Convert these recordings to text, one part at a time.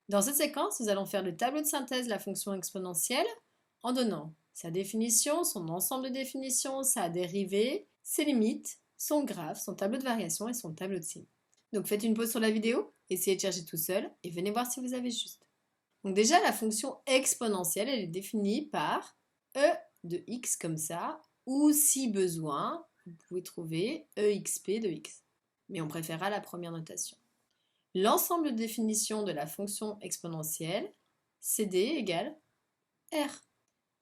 Dans cette séquence, nous allons faire le tableau de synthèse de la fonction exponentielle en donnant sa définition, son ensemble de définitions, sa dérivée, ses limites, son graphe, son tableau de variation et son tableau de signes. Donc faites une pause sur la vidéo, essayez de chercher tout seul et venez voir si vous avez juste. Donc déjà, la fonction exponentielle, elle est définie par e de x comme ça, ou si besoin, vous pouvez trouver exp de x. Mais on préférera la première notation. L'ensemble de définition de la fonction exponentielle, CD égale R.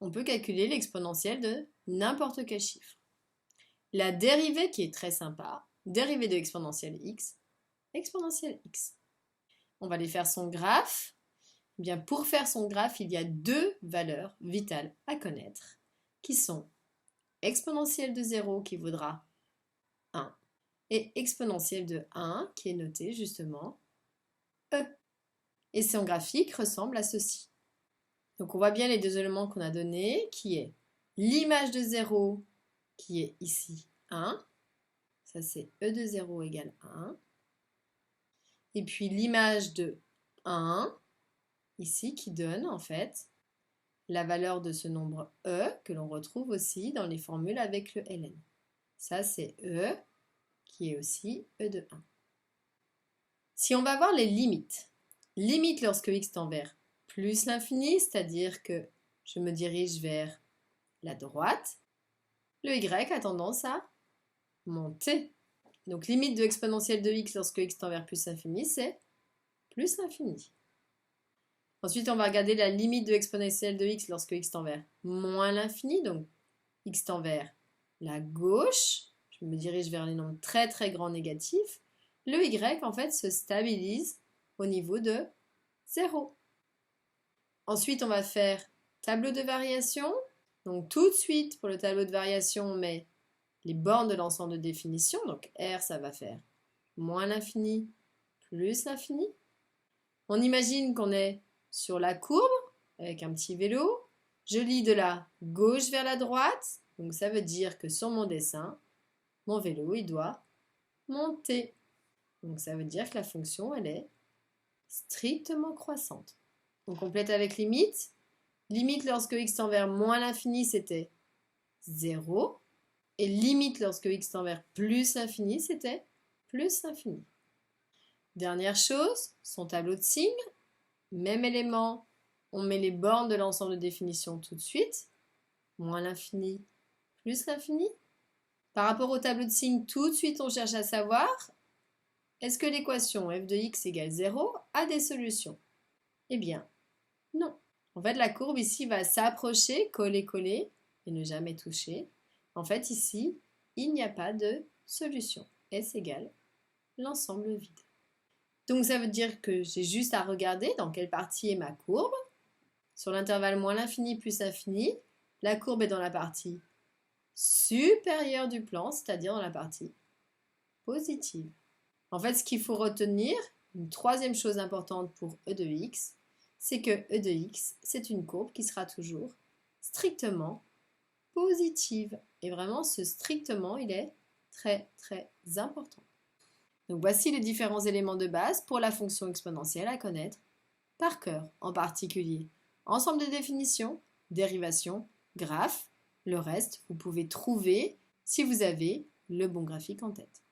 On peut calculer l'exponentielle de n'importe quel chiffre. La dérivée qui est très sympa, dérivée de exponentielle x, exponentielle x. On va aller faire son graphe. Eh bien, pour faire son graphe, il y a deux valeurs vitales à connaître, qui sont exponentielle de 0 qui vaudra 1 et exponentielle de 1 qui est notée justement E. Et son graphique ressemble à ceci. Donc on voit bien les deux éléments qu'on a donnés, qui est l'image de 0 qui est ici 1, ça c'est E de 0 égale 1, et puis l'image de 1, ici, qui donne en fait la valeur de ce nombre E, que l'on retrouve aussi dans les formules avec le ln. Ça c'est E, qui est aussi E de 1. Si on va voir les limites, limite lorsque x tend vers plus l'infini, c'est-à-dire que je me dirige vers la droite, le y a tendance à monter. Donc limite de exponentielle de x lorsque x tend vers plus l'infini, c'est plus l'infini. Ensuite, on va regarder la limite de exponentielle de x lorsque x tend vers moins l'infini, donc x tend vers la gauche, je me dirige vers les nombres très très grands négatifs, le y en fait se stabilise au niveau de 0. Ensuite, on va faire tableau de variation. Donc tout de suite, pour le tableau de variation, on met les bornes de l'ensemble de définition. Donc R, ça va faire moins l'infini plus l'infini. On imagine qu'on est sur la courbe avec un petit vélo. Je lis de la gauche vers la droite. Donc ça veut dire que sur mon dessin, mon vélo, il doit monter. Donc ça veut dire que la fonction, elle est strictement croissante. On complète avec limite. Limite lorsque x tend vers moins l'infini, c'était 0. Et limite lorsque x tend vers plus l'infini, c'était plus l'infini. Dernière chose, son tableau de signes. Même élément, on met les bornes de l'ensemble de définition tout de suite. Moins l'infini, plus l'infini. Par rapport au tableau de signes, tout de suite on cherche à savoir, est-ce que l'équation f de x égale 0 a des solutions? Eh bien, non. En fait, la courbe ici va s'approcher, coller, coller, et ne jamais toucher. En fait, ici, il n'y a pas de solution. S égale l'ensemble vide. Donc ça veut dire que j'ai juste à regarder dans quelle partie est ma courbe. Sur l'intervalle moins l'infini plus l'infini, la courbe est dans la partie supérieure du plan, c'est-à-dire dans la partie positive. En fait, ce qu'il faut retenir, une troisième chose importante pour e de x, c'est que e de x, c'est une courbe qui sera toujours strictement positive. Et vraiment, ce strictement, il est très très important. Donc voici les différents éléments de base pour la fonction exponentielle à connaître par cœur, en particulier ensemble de définitions, dérivation, graphe. Le reste, vous pouvez trouver si vous avez le bon graphique en tête.